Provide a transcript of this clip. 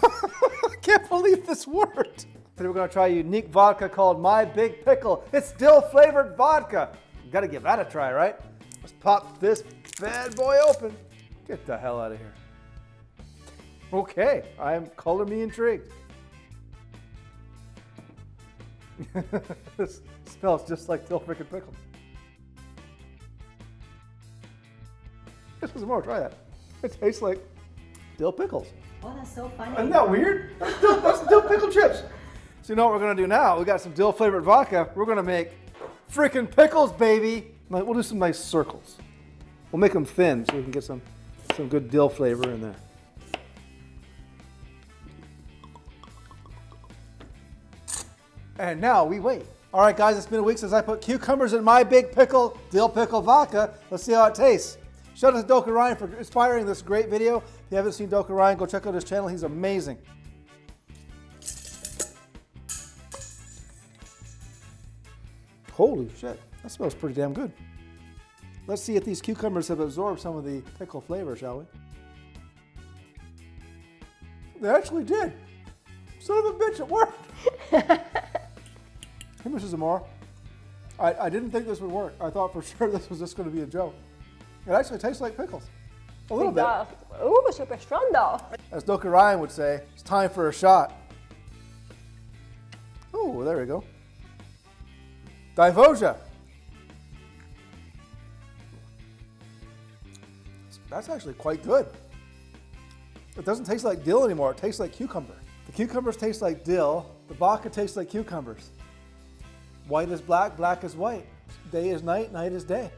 I can't believe this worked. Today we're going to try a unique vodka called My Big Pickle. It's dill flavored vodka. You got to give that a try, right? Let's pop this bad boy open. Get the hell out of here. Okay, color me intrigued. This smells just like dill freaking pickle. This is more, try that. It tastes like dill pickles. Oh, that's so funny. Isn't that weird? That's dill pickle chips. So you know what we're gonna do now? We got some dill flavored vodka. We're gonna make freaking pickles, baby. We'll do some nice circles. We'll make them thin so we can get some good dill flavor in there. And now we wait. All right, guys, it's been a week since I put cucumbers in My Big Pickle dill pickle vodka. Let's see how it tastes. Shout out to Doka Ryan for inspiring this great video. If you haven't seen Doka Ryan, go check out his channel. He's amazing. Holy shit, that smells pretty damn good. Let's see if these cucumbers have absorbed some of the pickle flavor, shall we? They actually did. Son of a bitch, it worked. Hey, Mrs. Amora, I didn't think this would work. I thought for sure this was just going to be a joke. It actually tastes like pickles. A little bit. Ooh, super strong though. As Doka Ryan would say, it's time for a shot. Oh, there we go. Divosia. That's actually quite good. It doesn't taste like dill anymore. It tastes like cucumber. The cucumbers taste like dill. The vodka tastes like cucumbers. White is black, black is white. Day is night, night is day.